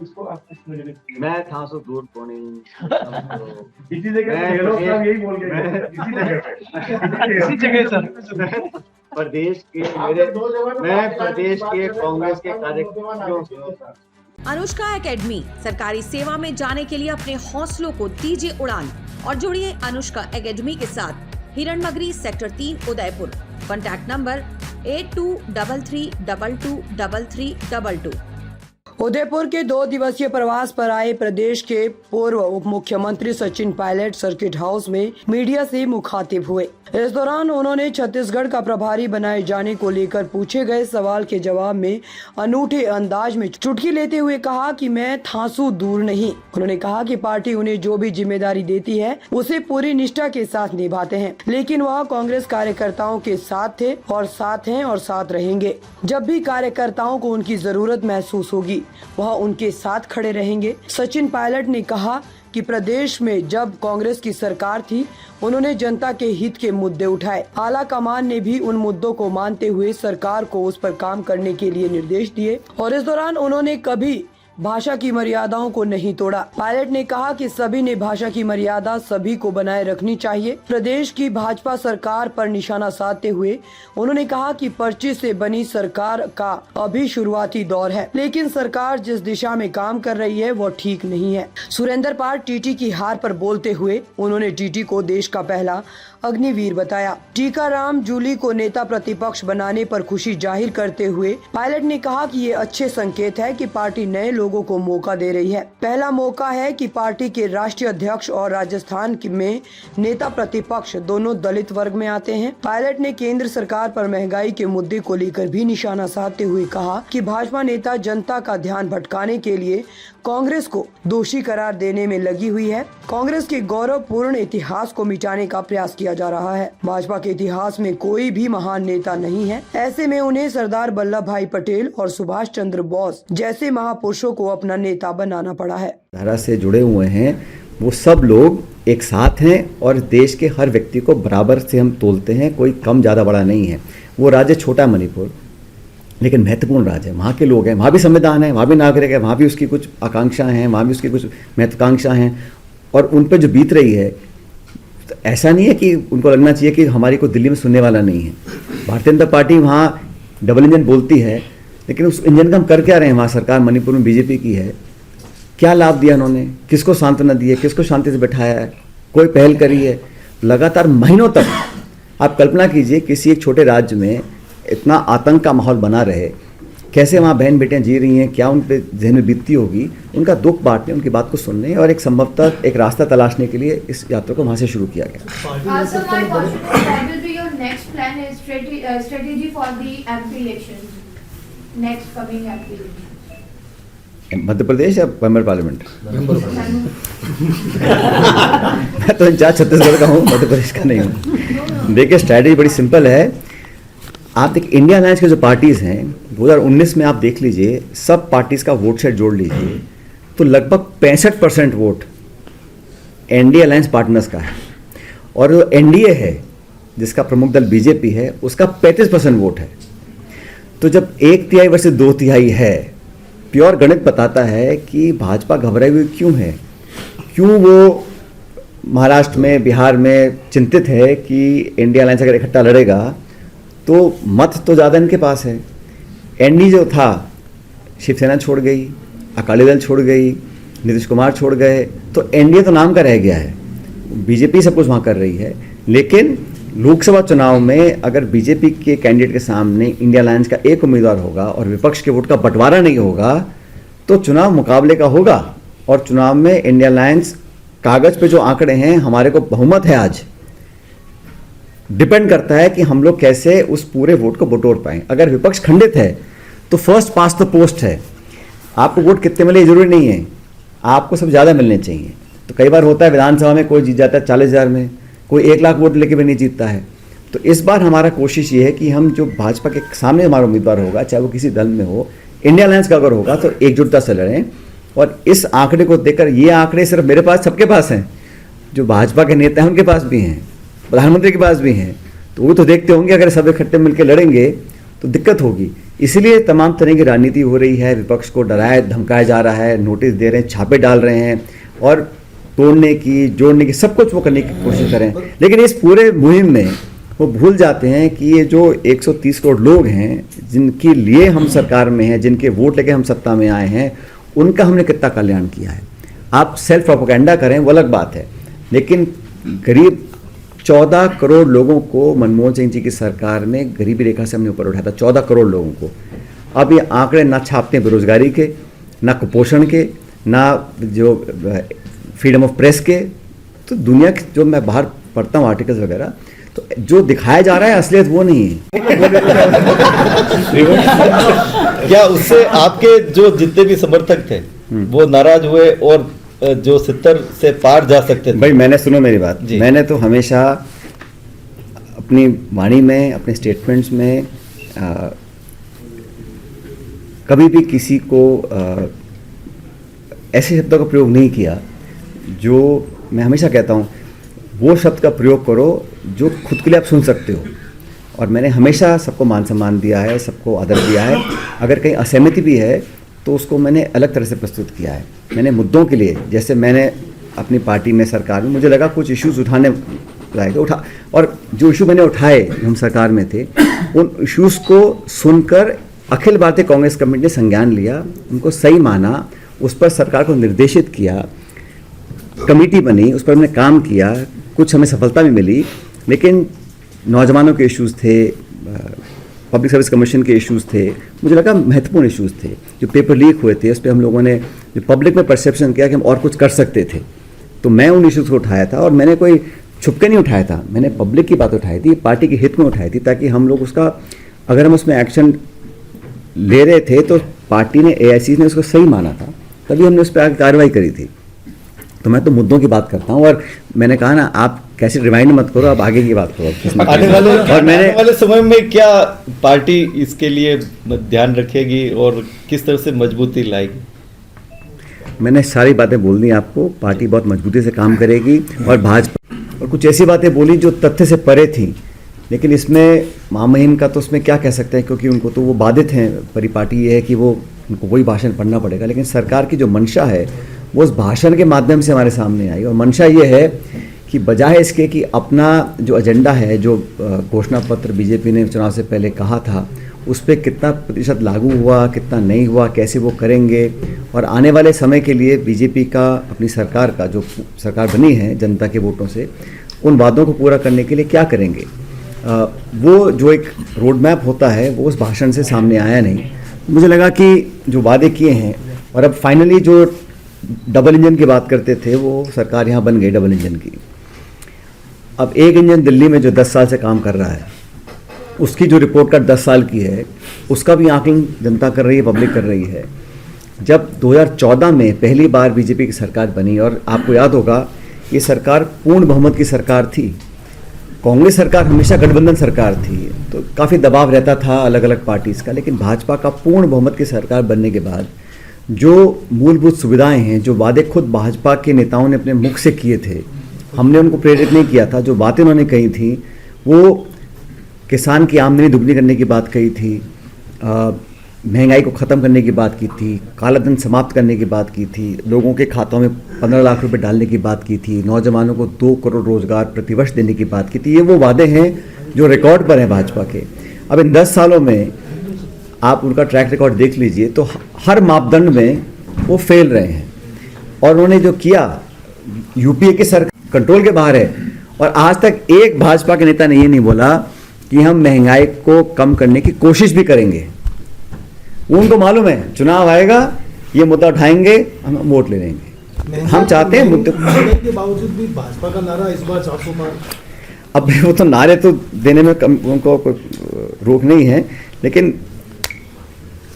इसको आप कुछ मुझे मैं था सो दूर कोनी इसी जगह यही बोल गए इसी जगह सर प्रदेश के मैं प्रदेश के कांग्रेस के कार्यकर्ताओं। अनुष्का एकेडमी सरकारी सेवा में जाने के लिए अपने हौसलों को दीजिए उड़ान और जुड़िए अनुष्का एकेडमी के साथ। Hiranmagri sector 3 Udaipur. Contact number 8233223322। Udaipur के 2 दिवसीय प्रवास पर आए प्रदेश के पूर्व उप मुख्यमंत्री सचिन पायलट सर्किट हाउस में मीडिया से मुखातिब हुए। इस दौरान उन्होंने छत्तीसगढ़ का प्रभारी बनाए जाने को लेकर पूछे गए सवाल के जवाब में अनूठे अंदाज में चुटकी लेते हुए कहा कि मैं थांसू दूर नहीं। उन्होंने कहा कि पार्टी उन्हें जो भी जिम्मेदारी देती है उसे पूरी निष्ठा के साथ निभाते हैं, लेकिन वह कांग्रेस कार्यकर्ताओं के साथ थे और साथ हैं और साथ रहेंगे। जब भी कार्यकर्ताओं को उनकी जरूरत महसूस होगी वह उनके साथ खड़े रहेंगे। सचिन पायलट ने कहा कि प्रदेश में जब कांग्रेस की सरकार थी उन्होंने जनता के हित के मुद्दे उठाए। आला कमान ने भी उन मुद्दों को मानते हुए सरकार को उस पर काम करने के लिए निर्देश दिए और इस दौरान उन्होंने कभी भाषा की मर्यादाओं को नहीं तोड़ा। पायलट ने कहा कि सभी ने भाषा की मर्यादा सभी को बनाए रखनी चाहिए। प्रदेश की भाजपा सरकार पर निशाना साधते हुए उन्होंने कहा कि पर्ची से बनी सरकार का अभी शुरुआती दौर है, लेकिन सरकार जिस दिशा में काम कर रही है वो ठीक नहीं है। सुरेंद्र पाल टीटी की हार पर बोलते हुए उन्होंने टीटी को देश का पहला अग्निवीर बताया। टीकाराम जूली को नेता प्रतिपक्ष बनाने पर खुशी जाहिर करते हुए पायलट ने कहा कि ये अच्छे संकेत है कि पार्टी नए लोगों को मौका दे रही है। पहला मौका है कि पार्टी के राष्ट्रीय अध्यक्ष और राजस्थान में नेता प्रतिपक्ष दोनों दलित वर्ग में आते हैं। पायलट ने केंद्र सरकार पर महंगाई के मुद्दे को लेकर भी निशाना साधते हुए कहा कि भाजपा नेता जनता का ध्यान भटकाने के लिए कांग्रेस को दोषी करार देने में लगी हुई है। कांग्रेस के गौरवपूर्ण इतिहास को मिटाने का प्रयास किया जा रहा है। भाजपा के इतिहास में कोई भी महान नेता नहीं है। ऐसे में उन्हें सरदार वल्लभ भाई पटेल और सुभाष चंद्र बोस जैसे महापुरुषों को अपना नेता बनाना पड़ा है। धारा से जुड़े हुए हैं वो सब लोग एक साथ हैं और देश के हर व्यक्ति को बराबर से हम तोलते हैं, कोई कम ज़्यादा बड़ा नहीं है। वो राज्य छोटा मणिपुर लेकिन महत्वपूर्ण राज्य है, वहाँ के लोग हैं, वहाँ भी संविधान है, वहाँ भी नागरिक है, वहाँ भी उसकी कुछ आकांक्षाएं हैं, वहाँ भी उसकी कुछ महत्वाकांक्षाएं हैं और उन पर जो बीत रही है तो ऐसा नहीं है कि उनको लगना चाहिए कि हमारी को दिल्ली में सुनने वाला नहीं है। भारतीय जनता पार्टी वहाँ डबल इंजन बोलती है, लेकिन उस इंजन का हम कर क्या रहे हैं? वहाँ सरकार मणिपुर में बीजेपी की है, क्या लाभ दिया उन्होंने? किसको सांत्वना दी है? किसको शांति से बैठाया है? कोई पहल करी है? लगातार महीनों तक आप कल्पना कीजिए किसी एक छोटे राज्य में इतना आतंक का माहौल बना रहे, कैसे वहाँ बहन बेटियाँ जी रही हैं, क्या उन पे जहन में बीतती होगी। उनका दुख बांटने, उनकी बात को सुनने और एक संभवतः एक रास्ता तलाशने के लिए इस यात्रा को वहाँ से शुरू किया गया। मध्य प्रदेश या मेंबर पार्लियामेंट? मैं तो इंचार्ज छत्तीसगढ़ का हूँ, मध्य प्रदेश का नहीं हूँ। देखिए स्ट्रैटेजी बड़ी सिंपल है। आप देखिए इंडिया अलायंस के जो पार्टीज़ हैं 2019 में आप देख लीजिए, सब पार्टीज़ का वोट शेयर जोड़ लीजिए तो लगभग 65% वोट एनडीए अलायंस पार्टनर्स का है और जो एनडीए है जिसका प्रमुख दल बीजेपी है उसका 35% वोट है। तो जब 1/3 वर्सेस 2/3 है, प्योर गणित बताता है कि भाजपा घबराई हुई क्यों है, क्यों वो महाराष्ट्र में, बिहार में चिंतित है कि इंडिया अलायंस अगर इकट्ठा लड़ेगा तो मत तो ज़्यादा इनके पास है। एनडी जो था शिवसेना छोड़ गई, अकाली दल छोड़ गई, नीतीश कुमार छोड़ गए, तो एनडीए तो नाम का रह गया है। बीजेपी सब कुछ वहाँ कर रही है, लेकिन लोकसभा चुनाव में अगर बीजेपी के कैंडिडेट के सामने इंडिया अलायंस का एक उम्मीदवार होगा और विपक्ष के वोट का बंटवारा नहीं होगा तो चुनाव मुकाबले का होगा और चुनाव में इंडिया अलायंस कागज पे जो आंकड़े हैं, हमारे को बहुमत है आज, डिपेंड करता है कि हम लोग कैसे उस पूरे वोट को बटोर पाएं। अगर विपक्ष खंडित है तो फर्स्ट पास द पोस्ट है, आपको वोट कितने मिले जरूरी नहीं है, आपको सब ज़्यादा मिलने चाहिए। तो कई बार होता है विधानसभा में कोई जीत जाता है 40,000 में, कोई 1 लाख वोट लेके भी नहीं जीतता है। तो इस बार हमारा कोशिश ये है कि हम जो भाजपा के सामने हमारा उम्मीदवार होगा, चाहे वो किसी दल में हो, इंडिया अलायंस का अगर होगा तो एकजुटता से लड़ें। और इस आंकड़े को देखकर, ये आंकड़े सिर्फ मेरे पास, सबके पास हैं, जो भाजपा के नेता हैं उनके पास भी हैं, प्रधानमंत्री के पास भी हैं, तो वो तो देखते होंगे अगर सब इकट्ठे मिलकर लड़ेंगे तो दिक्कत होगी। इसलिए तमाम तरह की राजनीति हो रही है, विपक्ष को डराया धमकाया जा रहा है, नोटिस दे रहे हैं, छापे डाल रहे हैं और तोड़ने की, जोड़ने की, सब कुछ वो करने की कोशिश करें। लेकिन इस पूरे मुहिम में वो भूल जाते हैं कि ये जो 130 करोड़ लोग हैं जिनके लिए हम सरकार में हैं, जिनके वोट लेके हम सत्ता में आए हैं, उनका हमने कितना कल्याण किया है। आप सेल्फ प्रोपेगेंडा करें वो अलग बात है, लेकिन करीब 14 करोड़ लोगों को मनमोहन सिंह जी की सरकार में गरीबी रेखा से हमने ऊपर उठाया था, 14 करोड़ लोगों को। अब ये आंकड़े ना छापते हैं बेरोजगारी के, ना कुपोषण के, ना जो फ्रीडम ऑफ प्रेस के। तो दुनिया के जो मैं बाहर पढ़ता हूँ आर्टिकल्स वगैरह, तो जो दिखाया जा रहा है असलियत वो नहीं है। क्या उससे आपके जो जितने भी समर्थक थे वो नाराज हुए और जो 70 से पार जा सकते थे? भाई मैंने, सुनो मेरी बात, मैंने तो हमेशा अपनी वाणी में, अपने स्टेटमेंट्स में कभी भी किसी को ऐसे शब्दों का प्रयोग नहीं किया। जो मैं हमेशा कहता हूँ वो शब्द का प्रयोग करो जो खुद के लिए आप सुन सकते हो। और मैंने हमेशा सबको मान सम्मान दिया है, सबको आदर दिया है। अगर कहीं असहमति भी है तो उसको मैंने अलग तरह से प्रस्तुत किया है। मैंने मुद्दों के लिए, जैसे मैंने अपनी पार्टी में, सरकार में, मुझे लगा कुछ इश्यूज उठाने लायक उठा, और जो इशू मैंने उठाए, हम सरकार में थे, उन इश्यूज़ को सुनकर अखिल भारतीय कांग्रेस कमेटी ने संज्ञान लिया, उनको सही माना, उस पर सरकार को निर्देशित किया, कमेटी बनी, उस पर हमने काम किया, कुछ हमें सफलता भी मिली। लेकिन नौजवानों के इश्यूज़ थे, पब्लिक सर्विस कमीशन के इश्यूज़ थे, मुझे लगा महत्वपूर्ण इश्यूज़ थे। जो पेपर लीक हुए थे उस पर हम लोगों ने जो पब्लिक में परसेप्शन किया कि हम और कुछ कर सकते थे, तो मैं उन इश्यूज़ को उठाया था। और मैंने कोई छुपके नहीं उठाया था, मैंने पब्लिक की बात उठाई थी, पार्टी के हित में उठाई थी, ताकि हम लोग उसका, अगर हम उसमें एक्शन ले रहे थे तो पार्टी ने, AIC ने उसको सही माना था, तभी हमने उस पर आगे कार्रवाई करी थी। तो मैं तो मुद्दों की बात करता हूँ। और मैंने कहा ना, आप कैसे रिमाइंड मत करो, आप आगे की बात करो। आने वाले समय में क्या पार्टी इसके लिए ध्यान रखेगी और किस तरह से मजबूती लाएगी? मैंने सारी बातें बोल दी आपको। पार्टी बहुत मजबूती से काम करेगी। और भाजपा, और कुछ ऐसी बातें बोली जो तथ्य से परे थी, लेकिन इसमें महामहिम का तो उसमें क्या कह सकते हैं, क्योंकि उनको तो वो बाधित हैं। परिपाटी ये है कि वो, उनको वही भाषण पढ़ना पड़ेगा। लेकिन सरकार की जो मंशा है वो उस भाषण के माध्यम से हमारे सामने आई। और मंशा ये है कि बजाय इसके कि अपना जो एजेंडा है, जो घोषणा पत्र बीजेपी ने चुनाव से पहले कहा था, उस पर कितना प्रतिशत लागू हुआ, कितना नहीं हुआ, कैसे वो करेंगे, और आने वाले समय के लिए बीजेपी का, अपनी सरकार का, जो सरकार बनी है जनता के वोटों से, उन वादों को पूरा करने के लिए क्या करेंगे, वो जो एक रोड मैप होता है वो उस भाषण से सामने आया नहीं। मुझे लगा कि जो वादे किए हैं, और अब फाइनली जो डबल इंजन की बात करते थे, वो सरकार यहाँ बन गई डबल इंजन की। अब एक इंजन दिल्ली में जो 10 साल से काम कर रहा है, उसकी जो रिपोर्ट कार्ड 10 साल की है, उसका भी आकलन जनता कर रही है, पब्लिक कर रही है। जब 2014 में पहली बार बीजेपी की सरकार बनी, और आपको याद होगा ये सरकार पूर्ण बहुमत की सरकार थी, कांग्रेस सरकार हमेशा गठबंधन सरकार थी, तो काफ़ी दबाव रहता था अलग अलग पार्टीज़ का। लेकिन भाजपा का पूर्ण बहुमत की सरकार बनने के बाद जो मूलभूत सुविधाएं हैं, जो वादे खुद भाजपा के नेताओं ने अपने मुख से किए थे, हमने उनको प्रेरित नहीं किया था, जो बातें उन्होंने कही थी, वो किसान की आमदनी दुगनी करने की बात कही थी, महंगाई को ख़त्म करने की बात की थी, काला धन समाप्त करने की बात की थी, लोगों के खातों में 15 लाख रुपए डालने की बात की थी, नौजवानों को 2 करोड़ रोजगार प्रतिवर्ष देने की बात की थी। ये वो वादे हैं जो रिकॉर्ड पर हैं भाजपा के। अब इन 10 सालों में आप उनका ट्रैक रिकॉर्ड देख लीजिए तो हर मापदंड में वो फेल रहे हैं। और उन्होंने जो किया, यूपीए की सरकार कंट्रोल के बाहर है, और आज तक एक भाजपा के नेता ने ये नहीं बोला कि हम महंगाई को कम करने की कोशिश भी करेंगे। उनको मालूम है चुनाव आएगा, ये मुद्दा उठाएंगे, हम वोट ले लेंगे। हम चाहते हैं मुद्दे के बावजूद भी भाजपा का नारा इस बार 400 पार। अब वो तो नारे तो देने में उनको कोई रोक नहीं है, लेकिन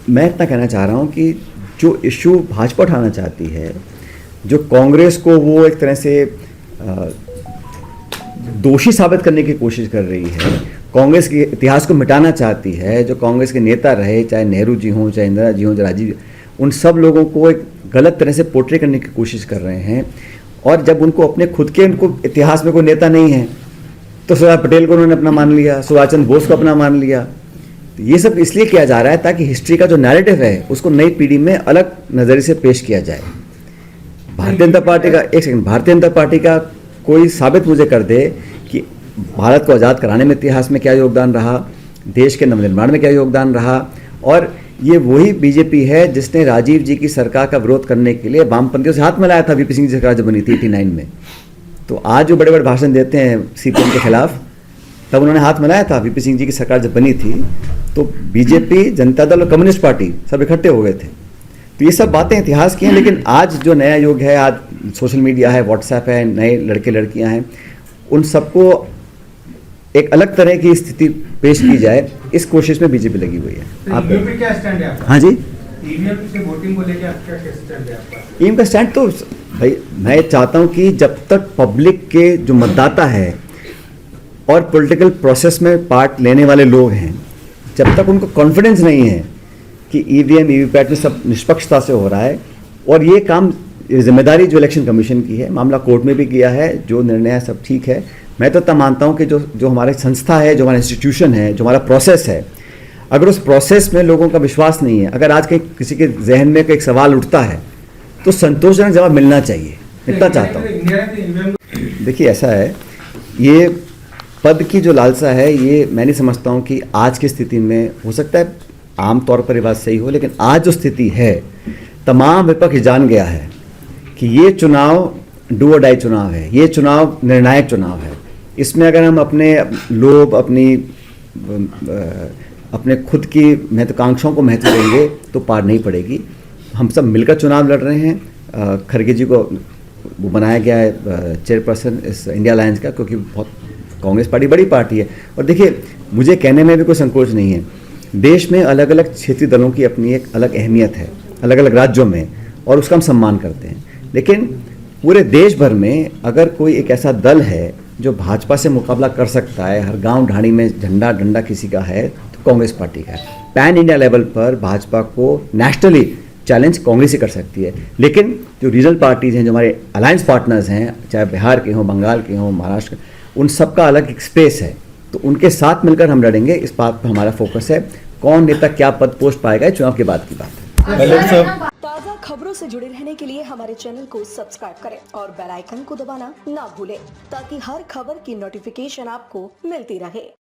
मैं इतना कहना चाह रहा हूँ कि जो इशू भाजपा उठाना चाहती है, जो कांग्रेस को वो एक तरह से दोषी साबित करने की कोशिश कर रही है, कांग्रेस के इतिहास को मिटाना चाहती है, जो कांग्रेस के नेता रहे, चाहे नेहरू जी हों, चाहे इंदिरा जी हों, चाहे राजीव, उन सब लोगों को एक गलत तरह से पोर्ट्रे करने की कोशिश कर रहे हैं। और जब उनको अपने खुद के, उनको इतिहास में कोई नेता नहीं है, तो सरदार पटेल को उन्होंने अपना मान लिया, सुभाष चंद्र बोस को अपना मान लिया, तो ये सब इसलिए किया जा रहा है ताकि हिस्ट्री का जो नैरेटिव है उसको नई पीढ़ी में अलग नज़रिए से पेश किया जाए। भारतीय जनता पार्टी का, एक सेकंड, भारतीय जनता पार्टी का कोई साबित मुझे कर दे कि भारत को आज़ाद कराने में इतिहास में क्या योगदान रहा, देश के नवनिर्माण में क्या योगदान रहा। और ये वही बीजेपी है जिसने राजीव जी की सरकार का विरोध करने के लिए वामपंथियों से हाथ मिलाया था वीपी सिंह की सरकार जब बनी थी 89 में। तो आज जो बड़े बड़े भाषण देते हैं सीपीएम के खिलाफ, तब उन्होंने हाथ मिलाया था। वीपी सिंह जी की सरकार जब बनी थी तो बीजेपी, जनता दल और कम्युनिस्ट पार्टी सब इकट्ठे हो गए थे। तो ये सब बातें इतिहास की हैं। लेकिन आज जो नया युग है, आज सोशल मीडिया है, व्हाट्सएप है, नए लड़के लड़कियां हैं, उन सबको एक अलग तरह की स्थिति पेश की जाए, इस कोशिश में बीजेपी लगी हुई है। आप क्या स्टैंड है आपका? हाँ जी, ईवीएम से वोटिंग को लेकर आपका क्या स्टैंड है आपका? ईवीएम का स्टैंड तो भाई मैं चाहता हूं कि जब तक पब्लिक के जो मतदाता है और पॉलिटिकल प्रोसेस में पार्ट लेने वाले लोग हैं, जब तक उनको कॉन्फिडेंस नहीं है कि ईवीएम वीवीपैट में सब निष्पक्षता से हो रहा है, और ये काम, ये जिम्मेदारी जो इलेक्शन कमीशन की है, मामला कोर्ट में भी गया है, जो निर्णय है सब ठीक है। मैं तो तब मानता हूँ कि जो हमारी संस्था है, जो हमारा इंस्टीट्यूशन है, जो हमारा प्रोसेस है, अगर उस प्रोसेस में लोगों का विश्वास नहीं है, अगर आज कहीं किसी के जहन में एक सवाल उठता है तो संतोषजनक जवाब मिलना चाहिए, इतना चाहता हूँ। देखिए ऐसा है, ये पद की जो लालसा है, ये मैं नहीं समझता हूँ कि आज की स्थिति में, हो सकता है आम तौर पर ये बात सही हो, लेकिन आज जो स्थिति है, तमाम विपक्ष जान गया है कि ये चुनाव डू और डाई चुनाव है, ये चुनाव निर्णायक चुनाव है। इसमें अगर हम अपने लोभ, अपने खुद की महत्वाकांक्षाओं को महत्व देंगे तो पार नहीं पड़ेगी। हम सब मिलकर चुनाव लड़ रहे हैं। खड़गे जी को वो बनाया गया है चेयरपर्सन इस इंडिया अलायंस का, क्योंकि बहुत कांग्रेस पार्टी बड़ी पार्टी है। और देखिए, मुझे कहने में भी कोई संकोच नहीं है, देश में अलग अलग क्षेत्रीय दलों की अपनी एक अलग अहमियत है, अलग अलग राज्यों में, और उसका हम सम्मान करते हैं। लेकिन पूरे देश भर में अगर कोई एक ऐसा दल है जो भाजपा से मुकाबला कर सकता है, हर गांव ढाणी में झंडा डंडा किसी का है, तो कांग्रेस पार्टी का है। पैन इंडिया लेवल पर भाजपा को नेशनली चैलेंज कांग्रेस ही कर सकती है। लेकिन जो रीजनल पार्टीज हैं, जो हमारे अलायंस पार्टनर्स हैं, चाहे बिहार के हों, बंगाल के हों, महाराष्ट्र के, उन सबका अलग एक स्पेस है, तो उनके साथ मिलकर हम लड़ेंगे। इस बात पर हमारा फोकस है। कौन नेता क्या पद पोस्ट पाएगा, ये चुनाव के बाद की बात है। ताज़ा खबरों से जुड़े रहने के लिए हमारे चैनल को सब्सक्राइब करें और बेल आइकन को दबाना ना भूलें, ताकि हर खबर की नोटिफिकेशन आपको मिलती रहे।